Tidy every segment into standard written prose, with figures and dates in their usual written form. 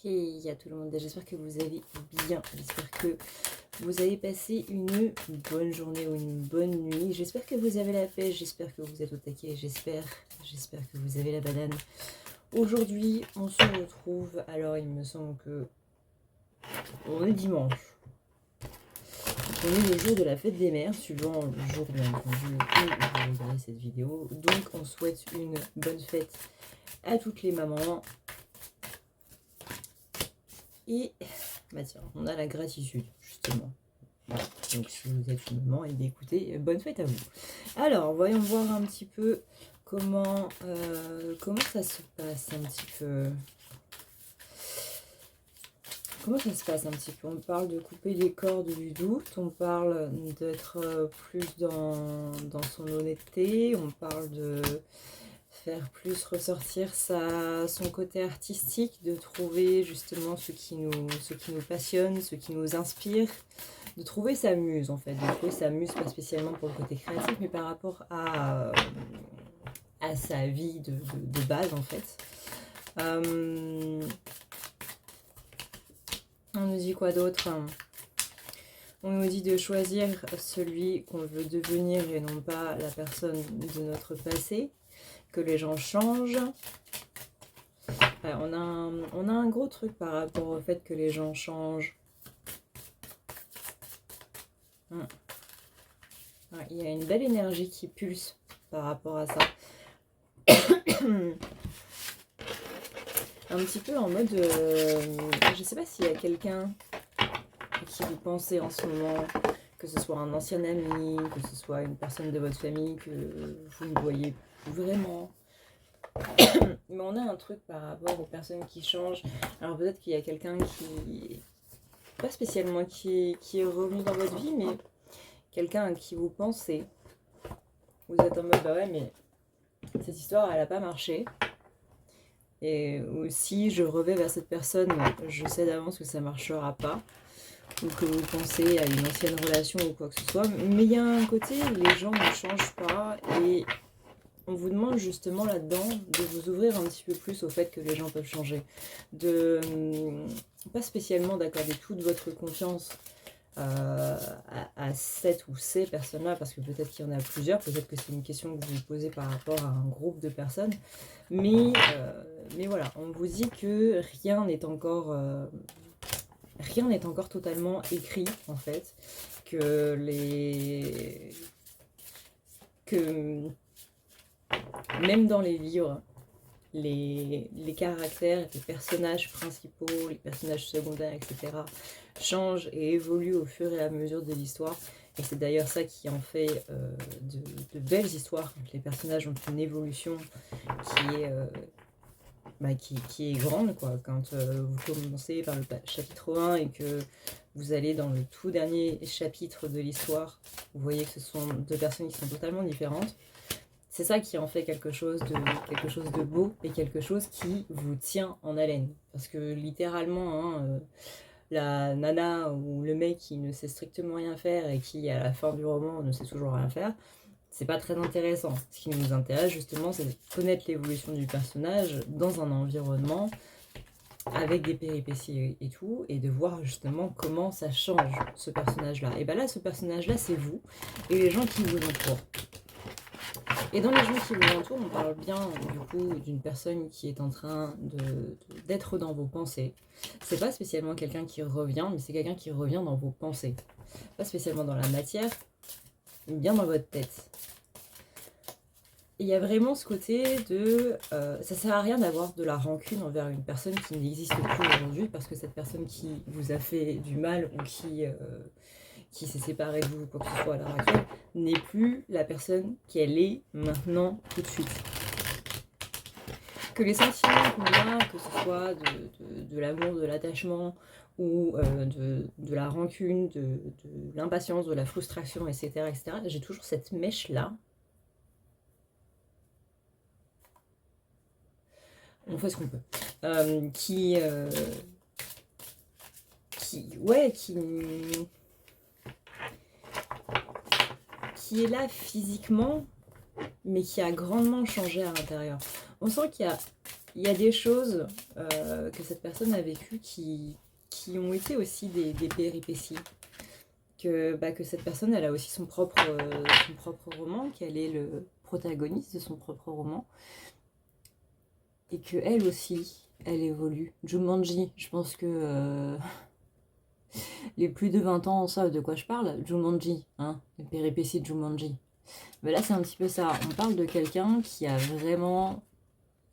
Hey à tout le monde, j'espère que vous allez bien, j'espère que vous avez passé une bonne journée ou une bonne nuit, j'espère que vous avez la pêche, j'espère que vous êtes au taquet, j'espère que vous avez la banane. Aujourd'hui on se retrouve, alors il me semble que on est dimanche, on est le jour de la fête des mères, suivant le jour bien entendu où vous regardez cette vidéo, donc on souhaite une bonne fête à toutes les mamans. Et bah tiens, on a la gratitude, justement. Voilà. Donc si vous êtes une maman, et bien écoutez, bonne fête à vous. Alors, voyons voir un petit peu comment ça se passe un petit peu. Comment ça se passe un petit peu? On parle de couper les cordes du doute, on parle d'être plus dans son honnêteté, on parle de faire plus ressortir son côté artistique, de trouver justement ce qui nous passionne, ce qui nous inspire, de trouver sa muse en fait, de trouver sa muse pas spécialement pour le côté créatif, mais par rapport à sa vie de base en fait. On nous dit quoi d'autre? On nous dit de choisir celui qu'on veut devenir et non pas la personne de notre passé. Que les gens changent. On a un gros truc par rapport au fait que les gens changent. Il y a une belle énergie qui pulse par rapport à ça. Un petit peu en mode... je sais pas s'il y a quelqu'un à qui vous pensez en ce moment, que ce soit un ancien ami, que ce soit une personne de votre famille que vous ne voyez vraiment. Mais on a un truc par rapport aux personnes qui changent. Alors peut-être qu'il y a quelqu'un qui... pas spécialement qui est revenu dans votre vie, mais quelqu'un à qui vous pensez. Vous êtes en mode, bah ouais, mais cette histoire, elle n'a pas marché. Et si je revais vers cette personne, je sais d'avance que ça ne marchera pas. Ou que vous pensez à une ancienne relation ou quoi que ce soit. Mais il y a un côté, les gens ne changent pas et... on vous demande justement là-dedans de vous ouvrir un petit peu plus au fait que les gens peuvent changer. De pas spécialement d'accorder toute votre confiance à cette ou ces personnes-là, parce que peut-être qu'il y en a plusieurs, peut-être que c'est une question que vous vous posez par rapport à un groupe de personnes. Mais voilà, on vous dit que rien n'est encore totalement écrit, en fait. Que même dans les livres, les caractères, les personnages principaux, les personnages secondaires, etc. changent et évoluent au fur et à mesure de l'histoire. Et c'est d'ailleurs ça qui en fait de belles histoires, quand les personnages ont une évolution qui est grande, quoi. Quand vous commencez par le chapitre 1 et que vous allez dans le tout dernier chapitre de l'histoire, vous voyez que ce sont deux personnes qui sont totalement différentes. C'est ça qui en fait quelque chose de beau et quelque chose qui vous tient en haleine. Parce que littéralement, la nana ou le mec qui ne sait strictement rien faire et qui à la fin du roman ne sait toujours rien faire, c'est pas très intéressant. Ce qui nous intéresse justement, c'est de connaître l'évolution du personnage dans un environnement avec des péripéties et tout, et de voir justement comment ça change ce personnage-là. Et ben là, ce personnage-là, c'est vous et les gens qui vous entourent. Et dans les gens qui vous entourent, on parle bien du coup d'une personne qui est en train d'être dans vos pensées. C'est pas spécialement quelqu'un qui revient, mais c'est quelqu'un qui revient dans vos pensées. Pas spécialement dans la matière, mais bien dans votre tête. Il y a vraiment ce côté de... ça sert à rien d'avoir de la rancune envers une personne qui n'existe plus aujourd'hui, parce que cette personne qui vous a fait du mal ou qui s'est séparée de vous ou quoi que ce soit à l'heure actuelle, n'est plus la personne qu'elle est maintenant, tout de suite. Que les sentiments qu'on a, que ce soit de l'amour, de l'attachement, ou de la rancune, de l'impatience, de la frustration, etc., etc., j'ai toujours cette mèche-là. On fait ce qu'on peut. Qui est là physiquement, mais qui a grandement changé à l'intérieur. On sent qu'il il y a des choses que cette personne a vécues qui ont été aussi des péripéties. Que cette personne, elle a aussi son propre roman, qu'elle est le protagoniste de son propre roman. Et qu'elle aussi, elle évolue. Jumanji, je pense que les plus de 20 ans savent de quoi je parle. Jumanji, hein, les péripéties de Jumanji. Mais là, c'est un petit peu ça. On parle de quelqu'un qui a vraiment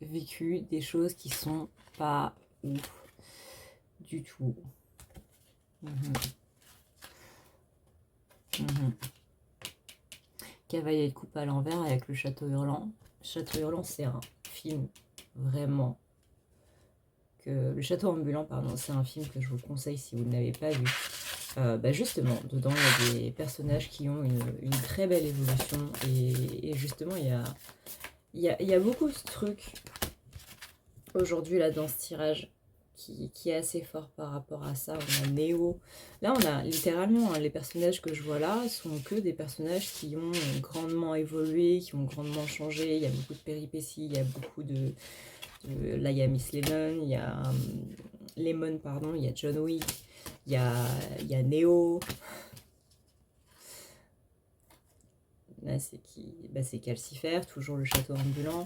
vécu des choses qui sont pas ouf du tout. Cavalier de coupe à l'envers avec le château hurlant. Château hurlant, c'est un film vraiment le château ambulant, pardon, c'est un film que je vous conseille si vous ne l'avez pas vu. Justement, dedans, il y a des personnages qui ont une très belle évolution. Et justement, il y a beaucoup de trucs aujourd'hui là dans ce tirage qui est assez fort par rapport à ça. On a Néo. Là, on a littéralement, hein, les personnages que je vois là sont que des personnages qui ont grandement évolué, qui ont grandement changé. Il y a beaucoup de péripéties, il y a beaucoup de... Là, il y a Miss Lemon, il y a Lemon, pardon, il y a John Wick, il y a Neo. Là, c'est qui? C'est Calcifer, toujours le château ambulant.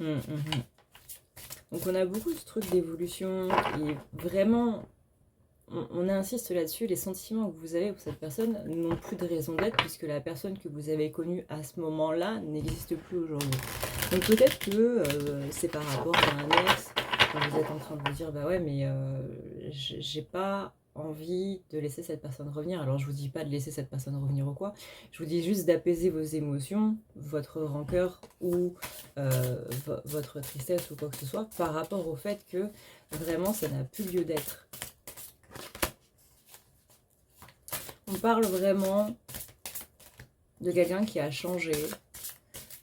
Donc, on a beaucoup de trucs d'évolution et vraiment, on insiste là-dessus, les sentiments que vous avez pour cette personne n'ont plus de raison d'être puisque la personne que vous avez connue à ce moment-là n'existe plus aujourd'hui. Donc peut-être que c'est par rapport à un ex, quand vous êtes en train de vous dire bah ouais mais j'ai pas envie de laisser cette personne revenir. Alors je vous dis pas de laisser cette personne revenir ou quoi, je vous dis juste d'apaiser vos émotions, votre rancœur ou votre tristesse ou quoi que ce soit par rapport au fait que vraiment ça n'a plus lieu d'être. On parle vraiment de quelqu'un qui a changé.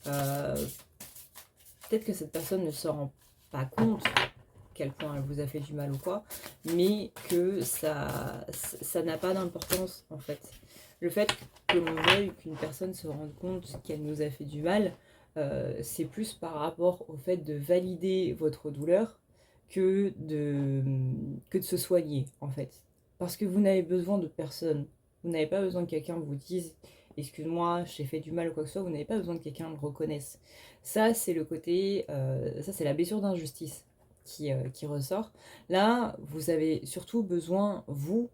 Peut-être que cette personne ne se rend pas compte quel point elle vous a fait du mal ou quoi, mais que ça n'a pas d'importance en fait. Le fait que l'on veuille qu'une personne se rende compte qu'elle nous a fait du mal, c'est plus par rapport au fait de valider votre douleur que de se soigner en fait. Parce que vous n'avez besoin de personne. Vous n'avez pas besoin que quelqu'un vous dise « excuse-moi, j'ai fait du mal ou quoi que ce soit », vous n'avez pas besoin que quelqu'un le reconnaisse. Ça, c'est le côté, ça c'est la blessure d'injustice qui ressort. Là, vous avez surtout besoin, vous,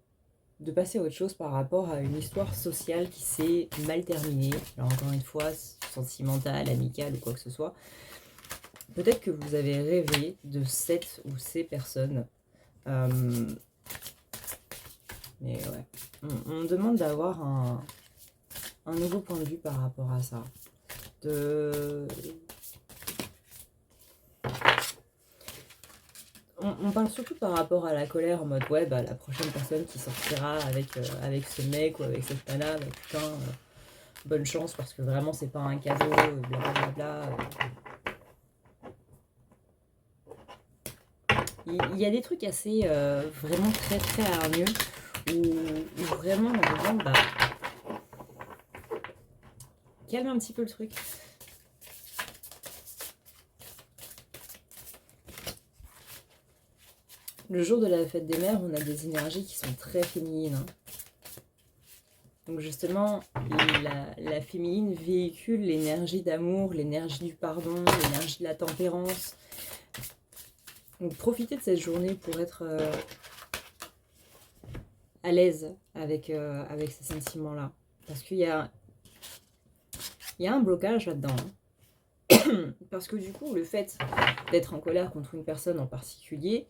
de passer à autre chose par rapport à une histoire sociale qui s'est mal terminée. Alors encore une fois, sentimentale, amicale ou quoi que ce soit. Peut-être que vous avez rêvé de cette ou ces personnes. Mais ouais, on demande d'avoir un nouveau point de vue par rapport à ça. On parle surtout par rapport à la colère, en mode ouais, la prochaine personne qui sortira avec ce mec ou avec cette nana, putain, bonne chance parce que vraiment c'est pas un cadeau, blablabla. Il y a des trucs assez vraiment très très hargneux où vraiment on demande calme un petit peu le truc. Le jour de la fête des mères, on a des énergies qui sont très féminines. Hein. Donc justement, la féminine véhicule l'énergie d'amour, l'énergie du pardon, l'énergie de la tempérance. Donc profitez de cette journée pour être à l'aise avec ces sentiments-là. Parce qu'il y a un blocage là-dedans. Hein. Parce que du coup, le fait d'être en colère contre une personne en particulier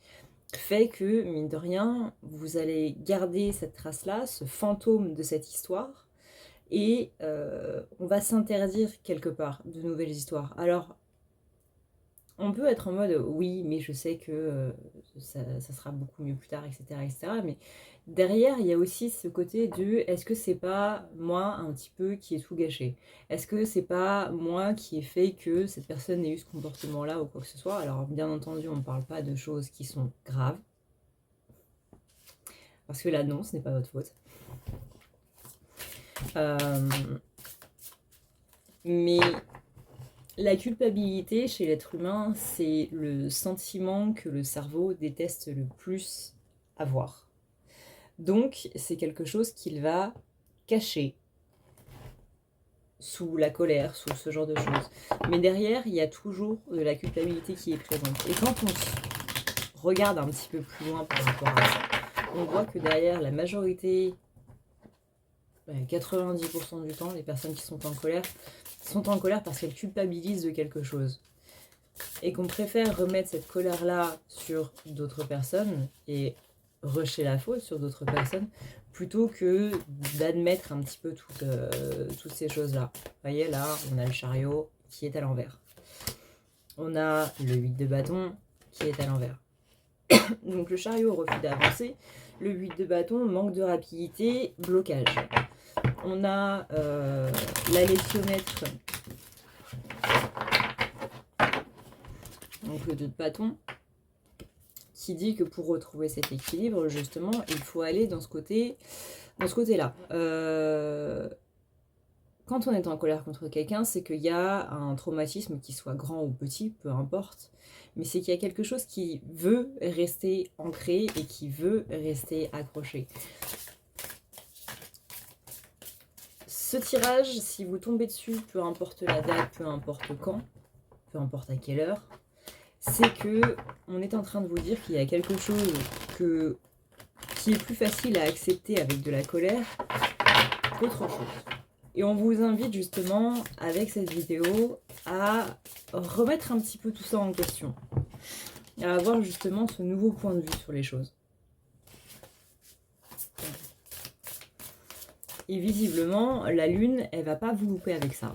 fait que, mine de rien, vous allez garder cette trace-là, ce fantôme de cette histoire, et on va s'interdire quelque part de nouvelles histoires. Alors, on peut être en mode, oui, mais je sais que ça sera beaucoup mieux plus tard, etc., etc., mais derrière, il y a aussi ce côté de, est-ce que c'est pas moi, un petit peu, qui ai tout gâché? Est-ce que c'est pas moi qui ai fait que cette personne ait eu ce comportement-là ou quoi que ce soit? Alors, bien entendu, on ne parle pas de choses qui sont graves, parce que là, non, ce n'est pas votre faute. Mais La culpabilité chez l'être humain, c'est le sentiment que le cerveau déteste le plus avoir. Donc, c'est quelque chose qu'il va cacher sous la colère, sous ce genre de choses. Mais derrière, il y a toujours de la culpabilité qui est présente. Et quand on regarde un petit peu plus loin par rapport à ça, on voit que derrière la majorité, 90% du temps, les personnes qui sont en colère parce qu'elles culpabilisent de quelque chose. Et qu'on préfère remettre cette colère-là sur d'autres personnes et rusher la faute sur d'autres personnes plutôt que d'admettre un petit peu toutes ces choses-là. Vous voyez, là, on a le chariot qui est à l'envers. On a le 8 de bâton qui est à l'envers. Donc le chariot refuse d'avancer, le 8 de bâton, manque de rapidité, blocage. On a la lectiomètre, donc le 2 de bâton, qui dit que pour retrouver cet équilibre, justement, il faut aller dans ce côté-là. Quand on est en colère contre quelqu'un, c'est qu'il y a un traumatisme qui soit grand ou petit, peu importe, mais c'est qu'il y a quelque chose qui veut rester ancré et qui veut rester accroché. Ce tirage, si vous tombez dessus, peu importe la date, peu importe quand, peu importe à quelle heure, c'est que on est en train de vous dire qu'il y a quelque chose qui est plus facile à accepter avec de la colère qu'autre chose. Et on vous invite justement, avec cette vidéo, à remettre un petit peu tout ça en question. À avoir justement ce nouveau point de vue sur les choses. Et visiblement, la lune, elle va pas vous louper avec ça.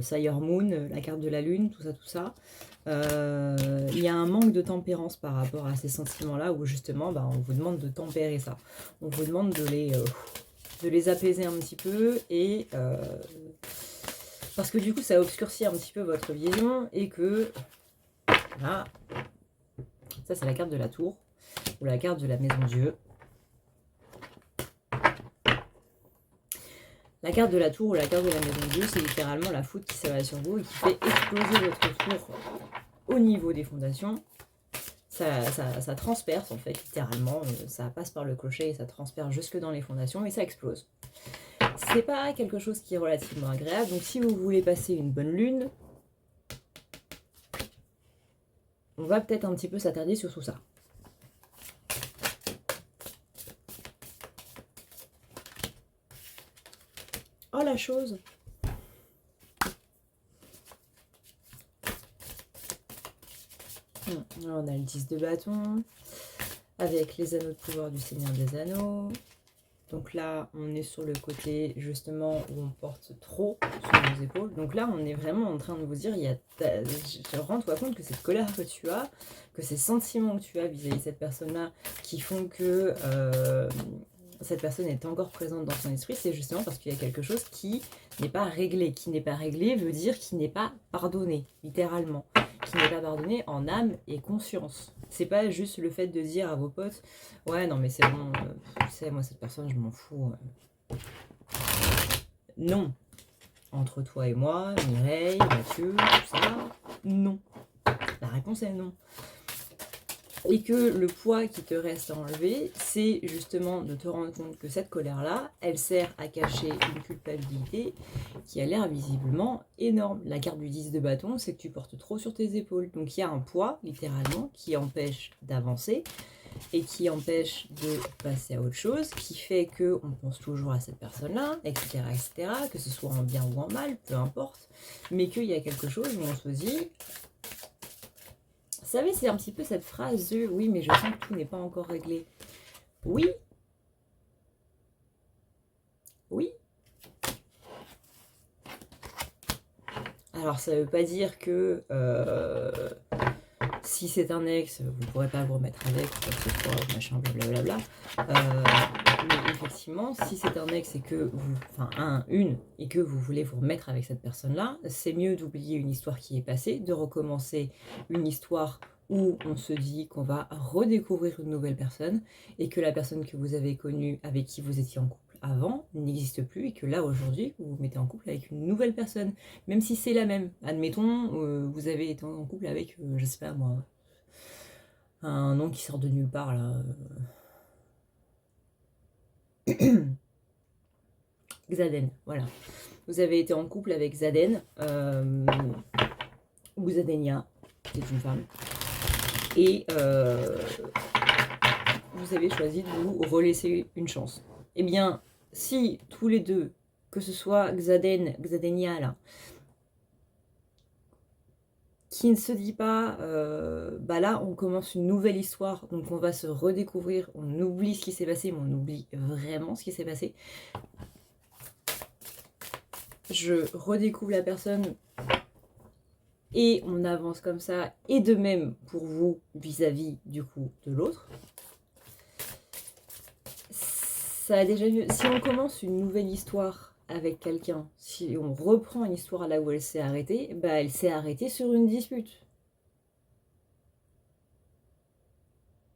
Sire Moon, la carte de la lune, tout ça. Il y a un manque de tempérance par rapport à ces sentiments-là, où justement, on vous demande de tempérer ça. On vous demande de les apaiser un petit peu, et parce que du coup, ça obscurcit un petit peu votre vision, et que, là, ça c'est la carte de la tour, ou la carte de la maison Dieu. La carte de la tour ou la carte de la maison Dieu, c'est littéralement la foudre qui s'abat sur vous et qui fait exploser votre tour au niveau des fondations. Ça transperce en fait, littéralement. Ça passe par le clocher et ça transperce jusque dans les fondations et ça explose. C'est pas quelque chose qui est relativement agréable. Donc si vous voulez passer une bonne lune, on va peut-être un petit peu s'attarder sur tout ça. Oh la chose! Alors, on a le 10 de bâton, avec les anneaux de pouvoir du Seigneur des Anneaux. Donc là, on est sur le côté, justement, où on porte trop sur nos épaules. Donc là, on est vraiment en train de vous dire, rends-toi compte que cette colère que tu as, que ces sentiments que tu as vis-à-vis de cette personne-là, qui font que cette personne est encore présente dans son esprit, c'est justement parce qu'il y a quelque chose qui n'est pas réglé. Qui n'est pas réglé veut dire qui n'est pas pardonné, littéralement. Qui n'est pas pardonné en âme et conscience. C'est pas juste le fait de dire à vos potes, ouais, non, mais c'est bon, tu sais, moi, cette personne, je m'en fous. Non. Entre toi et moi, Mireille, Mathieu, tout ça, non. La réponse est non. Et que le poids qui te reste à enlever, c'est justement de te rendre compte que cette colère-là, elle sert à cacher une culpabilité qui a l'air visiblement énorme. La carte du 10 de bâton, c'est que tu portes trop sur tes épaules. Donc il y a un poids, littéralement, qui empêche d'avancer et qui empêche de passer à autre chose, qui fait qu'on pense toujours à cette personne-là, etc., etc., que ce soit en bien ou en mal, peu importe, mais qu'il y a quelque chose où on se dit... Vous savez, c'est un petit peu cette phrase de « oui, mais je sens que tout n'est pas encore réglé ». Oui. Oui. Alors, ça ne veut pas dire que si c'est un ex, vous ne pourrez pas vous remettre avec, quoi que ce soit, machin, blablabla. Mais effectivement, si c'est un ex et que vous, et que vous voulez vous remettre avec cette personne-là, c'est mieux d'oublier une histoire qui est passée, de recommencer une histoire où on se dit qu'on va redécouvrir une nouvelle personne et que la personne que vous avez connue, avec qui vous étiez en couple avant n'existe plus et que là aujourd'hui vous vous mettez en couple avec une nouvelle personne, même si c'est la même. Admettons, vous avez été en couple avec, je sais pas moi, un nom qui sort de nulle part là. Xaden, voilà. Vous avez été en couple avec Xaden, ou Xadenia, qui est une femme, et vous avez choisi de vous relaisser une chance. Eh bien, si tous les deux, que ce soit Xadenia là, qui ne se dit pas, bah là on commence une nouvelle histoire, donc on va se redécouvrir, on oublie ce qui s'est passé, mais on oublie vraiment ce qui s'est passé. Je redécouvre la personne et on avance comme ça, et de même pour vous vis-à-vis du coup de l'autre. Ça a déjà lieu. Si on commence une nouvelle histoire avec quelqu'un, si on reprend une histoire là où elle s'est arrêtée, bah elle s'est arrêtée sur une dispute.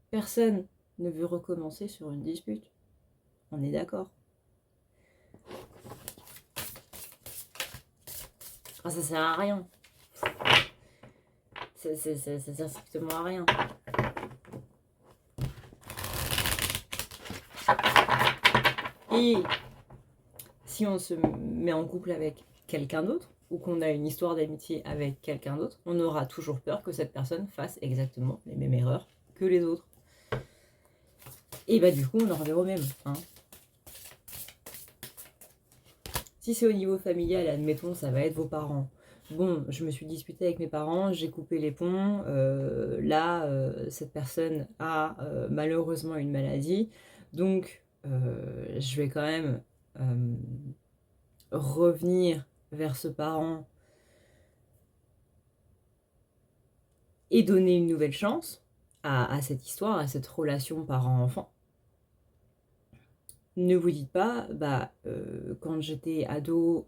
Personne ne veut recommencer sur une dispute. On est d'accord. Ah, ça sert à rien. Ça sert strictement à rien. Et si on se met en couple avec quelqu'un d'autre, ou qu'on a une histoire d'amitié avec quelqu'un d'autre, on aura toujours peur que cette personne fasse exactement les mêmes erreurs que les autres. Et bah du coup, on en revient au même. Hein. Si c'est au niveau familial, admettons, ça va être vos parents. Bon, je me suis disputée avec mes parents, j'ai coupé les ponts. Cette personne a malheureusement une maladie. Donc, je vais quand même revenir vers ce parent et donner une nouvelle chance à cette histoire, à cette relation parent-enfant. Ne vous dites pas, bah, quand j'étais ado,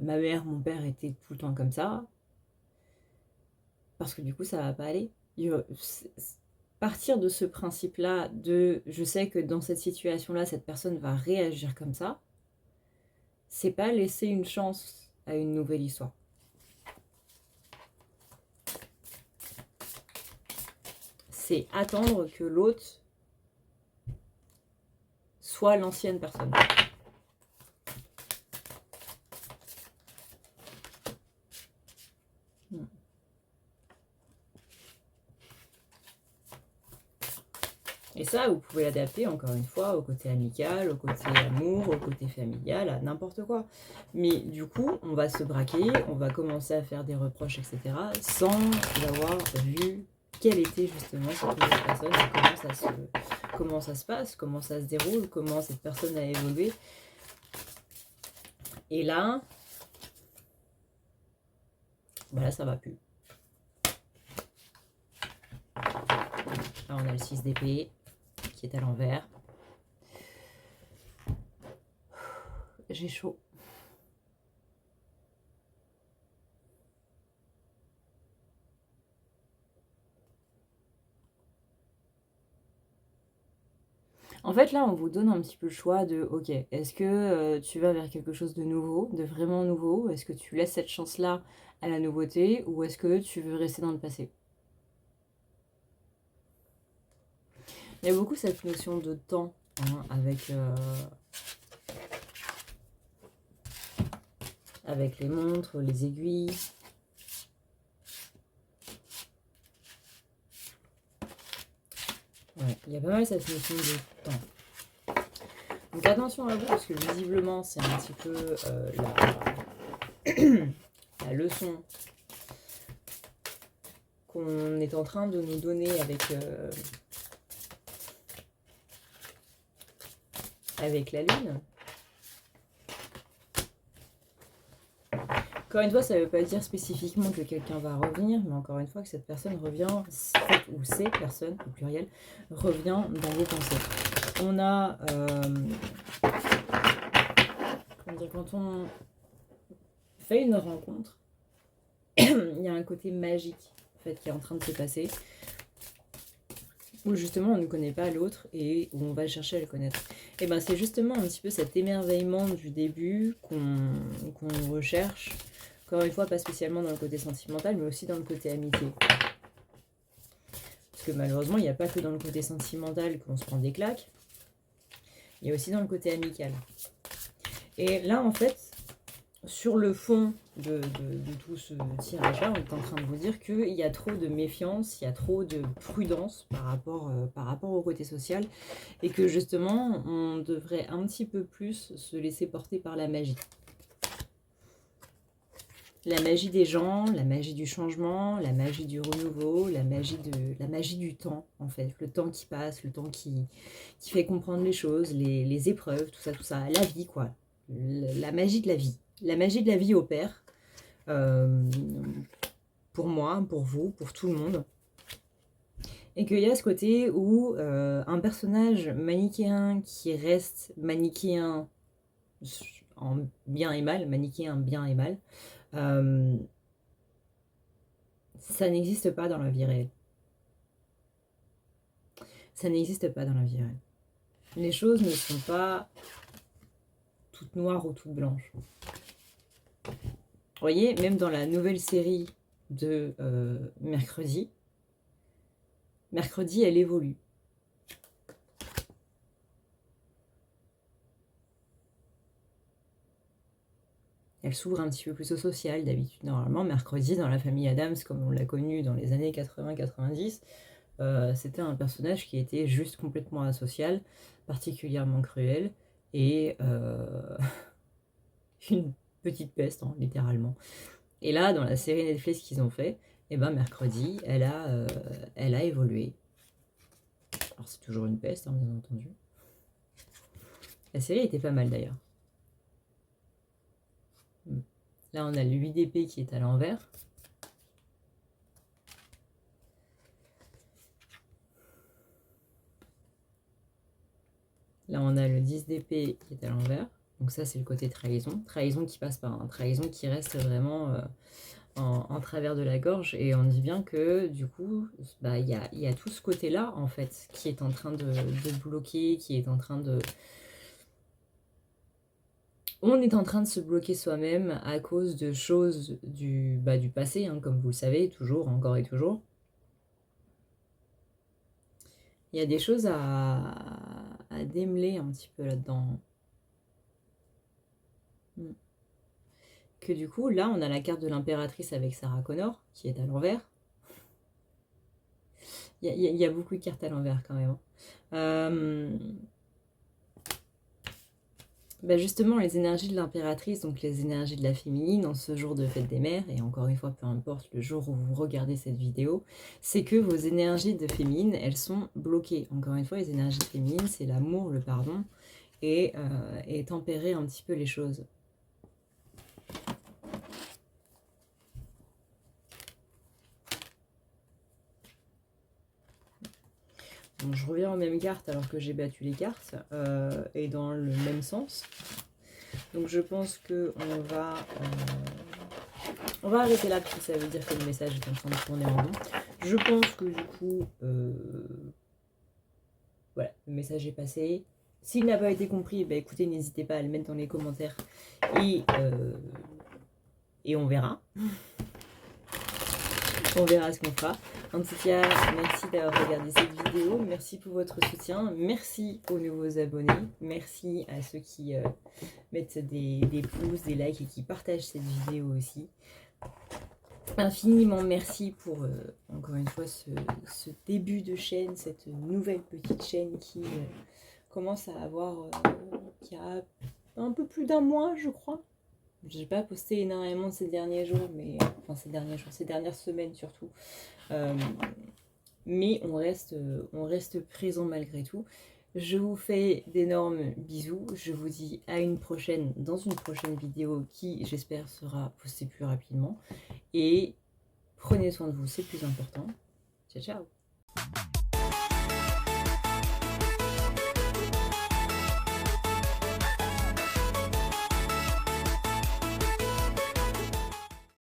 ma mère, mon père étaient tout le temps comme ça, parce que du coup, ça va pas aller. Partir de ce principe-là, de je sais que dans cette situation-là, cette personne va réagir comme ça, c'est pas laisser une chance à une nouvelle histoire. C'est attendre que l'autre soit l'ancienne personne. Et ça, vous pouvez l'adapter, encore une fois, au côté amical, au côté amour, au côté familial, à n'importe quoi. Mais du coup, on va se braquer, on va commencer à faire des reproches, etc., sans avoir vu quelle était justement cette nouvelle personne, comment ça se passe, comment ça se déroule, comment cette personne a évolué. Et là, bah ça va plus. Là, on a le 6 d'épée qui est à l'envers. J'ai chaud. En fait, là, on vous donne un petit peu le choix de, ok, est-ce que tu vas vers quelque chose de nouveau, de vraiment nouveau? Est-ce que tu laisses cette chance-là à la nouveauté ou est-ce que tu veux rester dans le passé? Il y a beaucoup cette notion de temps hein, avec les montres, les aiguilles. Ouais, il y a pas mal cette notion de temps. Donc attention à vous, parce que visiblement, c'est un petit peu la leçon qu'on est en train de nous donner avec la lune. Encore une fois, ça ne veut pas dire spécifiquement que quelqu'un va revenir, mais encore une fois que cette personne revient, ou ces personnes, au pluriel, revient dans vos pensées. On a... comment dire, quand on fait une rencontre, il y a un côté magique en fait, qui est en train de se passer, où justement on ne connaît pas l'autre et où on va chercher à le connaître. Et ben c'est justement un petit peu cet émerveillement du début qu'on recherche. Encore une fois, pas spécialement dans le côté sentimental, mais aussi dans le côté amitié. Parce que malheureusement, il n'y a pas que dans le côté sentimental qu'on se prend des claques. Il y a aussi dans le côté amical. Et là, en fait, sur le fond de tout ce tirage-là, on est en train de vous dire qu'il y a trop de méfiance, il y a trop de prudence par rapport au côté social, et que justement, on devrait un petit peu plus se laisser porter par la magie. La magie des gens, la magie du changement, la magie du renouveau, la magie du temps, en fait. Le temps qui passe, le temps qui fait comprendre les choses, les épreuves, tout ça. La vie, quoi. La magie de la vie. La magie de la vie opère. Pour moi, pour vous, pour tout le monde. Et qu'il y a ce côté où un personnage manichéen qui reste manichéen en bien et mal, manichéen bien et mal, ça n'existe pas dans la vie réelle. Ça n'existe pas dans la vie réelle. Les choses ne sont pas toutes noires ou toutes blanches. Vous voyez, même dans la nouvelle série de mercredi, elle évolue. Elle s'ouvre un petit peu plus au social. D'habitude, normalement, mercredi, dans la famille Addams, comme on l'a connu dans les années 80-90, c'était un personnage qui était juste complètement asocial, particulièrement cruel, et une petite peste, hein, littéralement. Et là, dans la série Netflix qu'ils ont fait, eh ben, mercredi, elle a évolué. Alors, c'est toujours une peste, hein, bien entendu. La série était pas mal, d'ailleurs. Là, on a le 8 d'épée qui est à l'envers. Là, on a le 10 d'épée qui est à l'envers. Donc ça, c'est le côté trahison. Trahison qui passe par un trahison qui reste vraiment en travers de la gorge. Et on dit bien que, du coup, bah, y a tout ce côté-là, en fait, qui est en train de bloquer, qui est en train de... On est en train de se bloquer soi-même à cause de choses du passé, hein, comme vous le savez, toujours, encore et toujours. Il y a des choses à démêler un petit peu là-dedans. Que du coup, là, on a la carte de l'impératrice avec Sarah Connor, qui est à l'envers. Il y a beaucoup de cartes à l'envers quand même. Bah justement, les énergies de l'impératrice, donc les énergies de la féminine, en ce jour de fête des mères, et encore une fois, peu importe le jour où vous regardez cette vidéo, c'est que vos énergies de féminine, elles sont bloquées. Encore une fois, les énergies féminines, c'est l'amour, le pardon, et tempérer un petit peu les choses. Donc, je reviens aux mêmes cartes alors que j'ai battu les cartes, et dans le même sens. Donc je pense qu'on va arrêter là, parce que ça veut dire que le message est en train de tourner en rond. Je pense que du coup, voilà, le message est passé. S'il n'a pas été compris, bah, écoutez, n'hésitez pas à le mettre dans les commentaires, et on verra. On verra ce qu'on fera. En tout cas, merci d'avoir regardé cette vidéo. Merci pour votre soutien. Merci aux nouveaux abonnés. Merci à ceux qui mettent des pouces, des likes et qui partagent cette vidéo aussi. Infiniment merci pour, encore une fois, ce début de chaîne, cette nouvelle petite chaîne qui commence à avoir, qui a un peu plus d'un mois, je crois. Je n'ai pas posté énormément ces derniers jours, mais enfin ces dernières semaines surtout. Mais on reste présent malgré tout. Je vous fais d'énormes bisous. Je vous dis à une prochaine, dans une prochaine vidéo qui, j'espère, sera postée plus rapidement. Et prenez soin de vous, c'est plus important. Ciao, ciao!